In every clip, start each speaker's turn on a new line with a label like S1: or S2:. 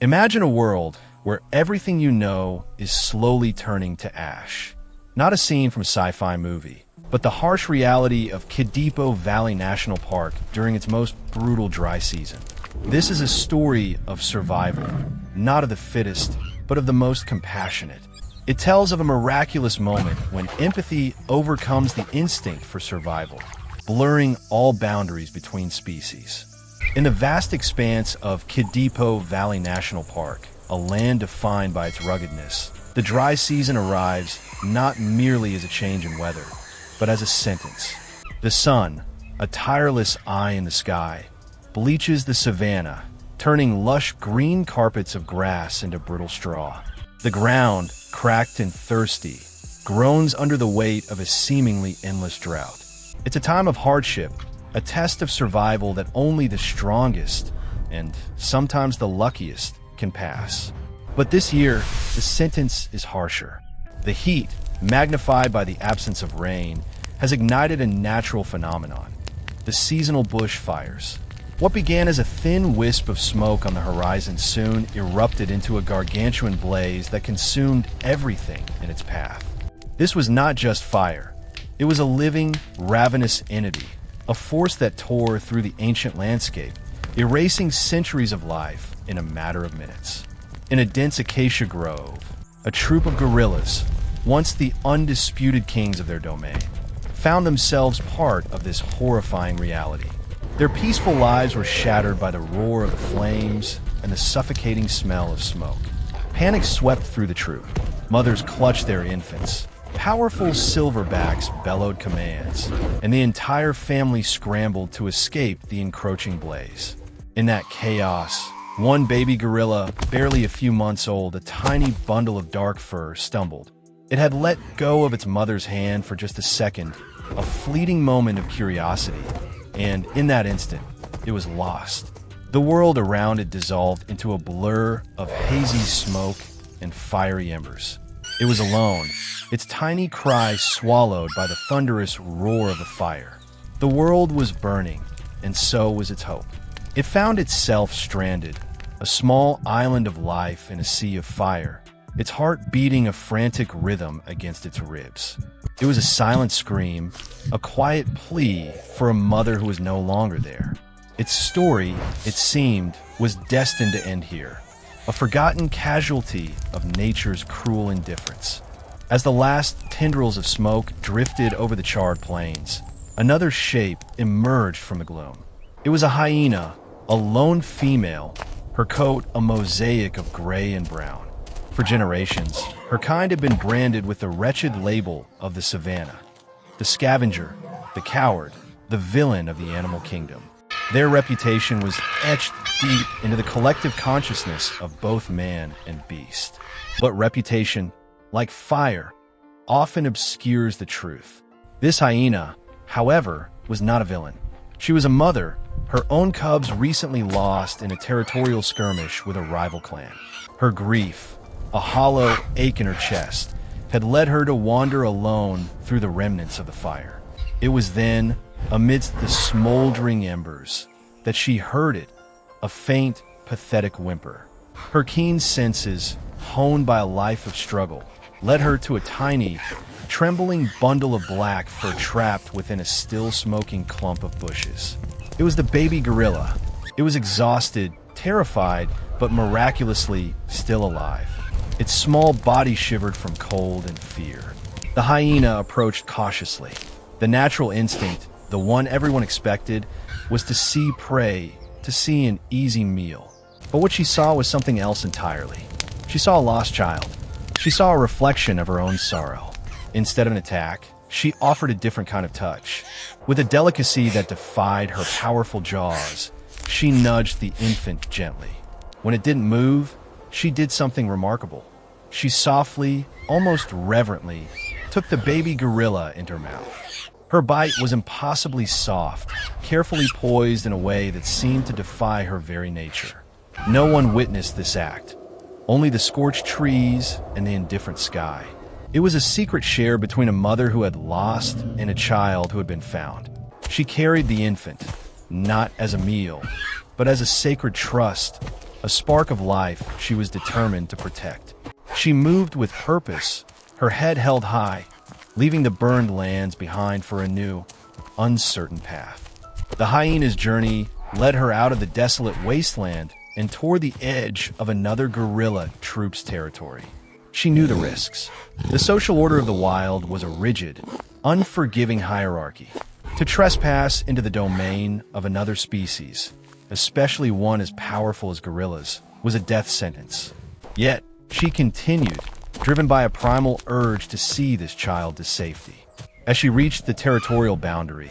S1: Imagine a world where everything you know is slowly turning to ash. Not a scene from a sci-fi movie, but the harsh reality of Kidipo Valley National Park during its most brutal dry season. This is a story of survival, not of the fittest, but of the most compassionate. It tells of a miraculous moment when empathy overcomes the instinct for survival, blurring all boundaries between species. In the vast expanse of Kidipo Valley National Park, a land defined by its ruggedness, the dry season arrives not merely as a change in weather, but as a sentence. The sun, a tireless eye in the sky, bleaches the savanna, turning lush green carpets of grass into brittle straw. The ground, cracked and thirsty, groans under the weight of a seemingly endless drought. It's a time of hardship, a test of survival that only the strongest, and sometimes the luckiest, can pass. But this year, the sentence is harsher. The heat, magnified by the absence of rain, has ignited a natural phenomenon: the seasonal bushfires. What began as a thin wisp of smoke on the horizon soon erupted into a gargantuan blaze that consumed everything in its path. This was not just fire. It was a living, ravenous entity, a force that tore through the ancient landscape, erasing centuries of life in a matter of minutes. In a dense acacia grove, a troop of gorillas, once the undisputed kings of their domain, found themselves part of this horrifying reality. Their peaceful lives were shattered by the roar of the flames and the suffocating smell of smoke. Panic swept through the troop. Mothers clutched their infants. Powerful silverbacks bellowed commands, and the entire family scrambled to escape the encroaching blaze. In that chaos, one baby gorilla, barely a few months old, a tiny bundle of dark fur, stumbled. It had let go of its mother's hand for just a second, a fleeting moment of curiosity, and in that instant, it was lost. The world around it dissolved into a blur of hazy smoke and fiery embers. It was alone, its tiny cry swallowed by the thunderous roar of the fire. The world was burning, and so was its hope. It found itself stranded, a small island of life in a sea of fire, its heart beating a frantic rhythm against its ribs. It was a silent scream, a quiet plea for a mother who was no longer there. Its story, it seemed, was destined to end here, a forgotten casualty of nature's cruel indifference. As the last tendrils of smoke drifted over the charred plains, another shape emerged from the gloom. It was a hyena, a lone female, her coat a mosaic of gray and brown. For generations, her kind had been branded with the wretched label of the savanna, the scavenger, the coward, the villain of the animal kingdom. Their reputation was etched deep into the collective consciousness of both man and beast. But reputation, like fire, often obscures the truth. This hyena, however, was not a villain. She was a mother, her own cubs recently lost in a territorial skirmish with a rival clan. Her grief, a hollow ache in her chest, had led her to wander alone through the remnants of the fire. It was then, amidst the smoldering embers, that she heard it, a faint, pathetic whimper. Her keen senses, honed by a life of struggle, led her to a tiny, trembling bundle of black fur trapped within a still-smoking clump of bushes. It was the baby gorilla. It was exhausted, terrified, but miraculously still alive. Its small body shivered from cold and fear. The hyena approached cautiously. The natural instinct, the one everyone expected, was to see prey, to see an easy meal. But what she saw was something else entirely. She saw a lost child. She saw a reflection of her own sorrow. Instead of an attack, she offered a different kind of touch. With a delicacy that defied her powerful jaws, she nudged the infant gently. When it didn't move, she did something remarkable. She softly, almost reverently, took the baby gorilla into her mouth. Her bite was impossibly soft, carefully poised in a way that seemed to defy her very nature. No one witnessed this act, only the scorched trees and the indifferent sky. It was a secret shared between a mother who had lost and a child who had been found. She carried the infant, not as a meal, but as a sacred trust, a spark of life she was determined to protect. She moved with purpose, her head held high, leaving the burned lands behind for a new, uncertain path. The hyena's journey led her out of the desolate wasteland and toward the edge of another gorilla troop's territory. She knew the risks. The social order of the wild was a rigid, unforgiving hierarchy. To trespass into the domain of another species, especially one as powerful as gorillas, was a death sentence. Yet, she continued, driven by a primal urge to see this child to safety. As she reached the territorial boundary,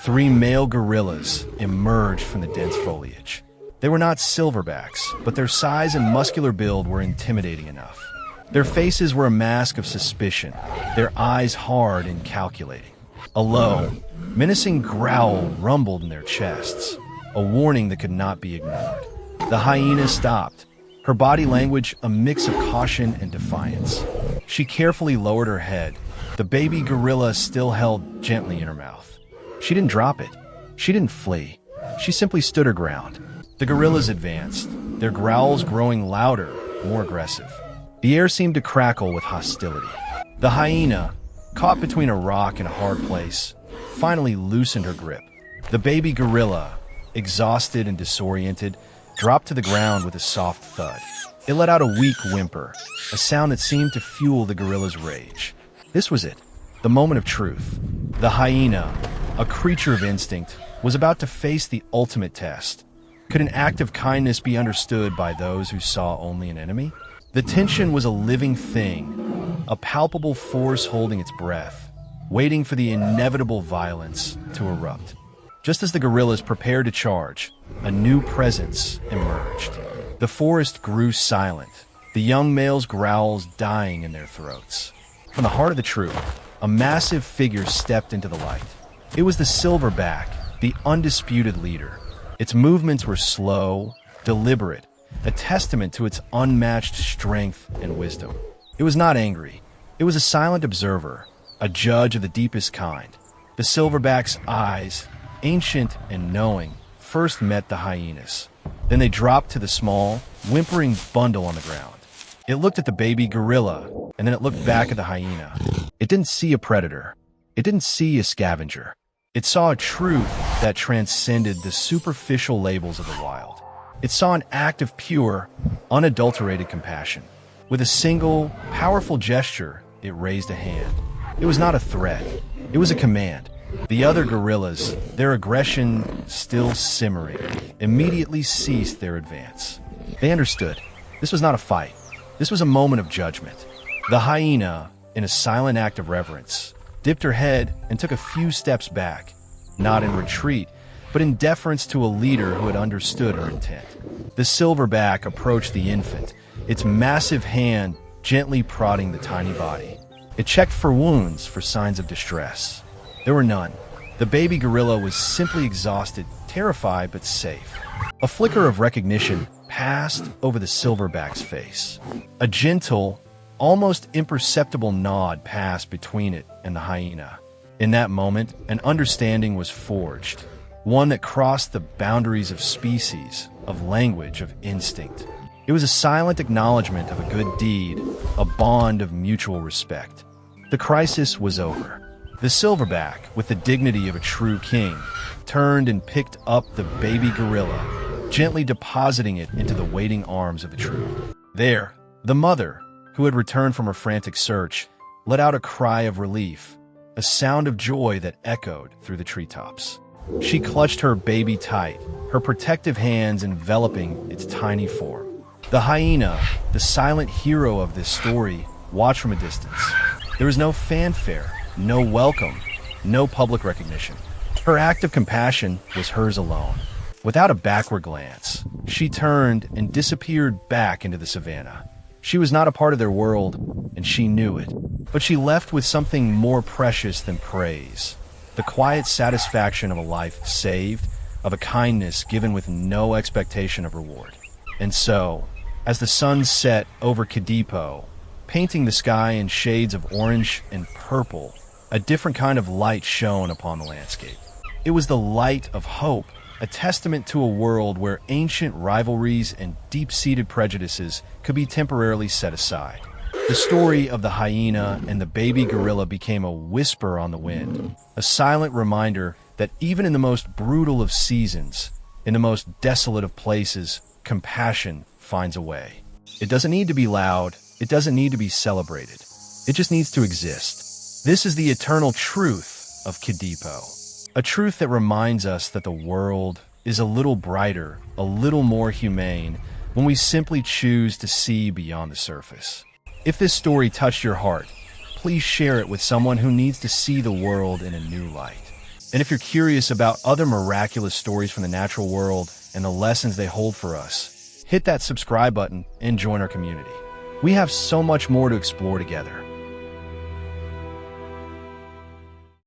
S1: 3 male gorillas emerged from the dense foliage. They were not silverbacks, but their size and muscular build were intimidating enough. Their faces were a mask of suspicion, their eyes hard and calculating. A low, menacing growl rumbled in their chests, a warning that could not be ignored. The hyena stopped, her body language a mix of caution and defiance. She carefully lowered her head, the baby gorilla still held gently in her mouth. She didn't drop it. She didn't flee. She simply stood her ground. The gorillas advanced, their growls growing louder, more aggressive. The air seemed to crackle with hostility. The hyena, caught between a rock and a hard place, finally loosened her grip. The baby gorilla, exhausted and disoriented, dropped to the ground with a soft thud. It let out a weak whimper, a sound that seemed to fuel the gorilla's rage. This was it, the moment of truth. The hyena, a creature of instinct, was about to face the ultimate test. Could an act of kindness be understood by those who saw only an enemy? The tension was a living thing, a palpable force holding its breath, waiting for the inevitable violence to erupt. Just as the gorillas prepared to charge, a new presence emerged. The forest grew silent, the young males' growls dying in their throats. From the heart of the troop, a massive figure stepped into the light. It was the silverback, the undisputed leader. Its movements were slow, deliberate, a testament to its unmatched strength and wisdom. It was not angry. It was a silent observer, a judge of the deepest kind. The silverback's eyes, ancient and knowing, first met the hyena's. Then they dropped to the small, whimpering bundle on the ground. It looked at the baby gorilla, and then it looked back at the hyena. It didn't see a predator. It didn't see a scavenger. It saw a truth that transcended the superficial labels of the wild. It saw an act of pure, unadulterated compassion. With a single, powerful gesture, it raised a hand. It was not a threat. It was a command. The other gorillas, their aggression still simmering, immediately ceased their advance. They understood. This was not a fight. This was a moment of judgment. The hyena, in a silent act of reverence, dipped her head and took a few steps back, not in retreat, but in deference to a leader who had understood her intent. The silverback approached the infant, its massive hand gently prodding the tiny body. It checked for wounds, for signs of distress. There were none. The baby gorilla was simply exhausted, terrified but safe. A flicker of recognition passed over the silverback's face. A gentle, almost imperceptible nod passed between it and the hyena. In that moment, an understanding was forged. One that crossed the boundaries of species, of language, of instinct. It was a silent acknowledgement of a good deed, a bond of mutual respect. The crisis was over. The silverback, with the dignity of a true king, turned and picked up the baby gorilla, gently depositing it into the waiting arms of the troop. There, the mother, who had returned from her frantic search, let out a cry of relief, a sound of joy that echoed through the treetops. She clutched her baby tight, her protective hands enveloping its tiny form. The hyena, the silent hero of this story, watched from a distance. There was no fanfare, no welcome, no public recognition. Her act of compassion was hers alone. Without a backward glance, she turned and disappeared back into the savannah. She was not a part of their world, and she knew it. But she left with something more precious than praise. The quiet satisfaction of a life saved, of a kindness given with no expectation of reward. And so, as the sun set over Kadipo, painting the sky in shades of orange and purple, a different kind of light shone upon the landscape. It was the light of hope, a testament to a world where ancient rivalries and deep-seated prejudices could be temporarily set aside. The story of the hyena and the baby gorilla became a whisper on the wind, a silent reminder that even in the most brutal of seasons, in the most desolate of places, compassion finds a way. It doesn't need to be loud, it doesn't need to be celebrated. It just needs to exist. This is the eternal truth of Kidipo, a truth that reminds us that the world is a little brighter, a little more humane, when we simply choose to see beyond the surface. If this story touched your heart, please share it with someone who needs to see the world in a new light. And if you're curious about other miraculous stories from the natural world and the lessons they hold for us, hit that subscribe button and join our community. We have so much more to explore together.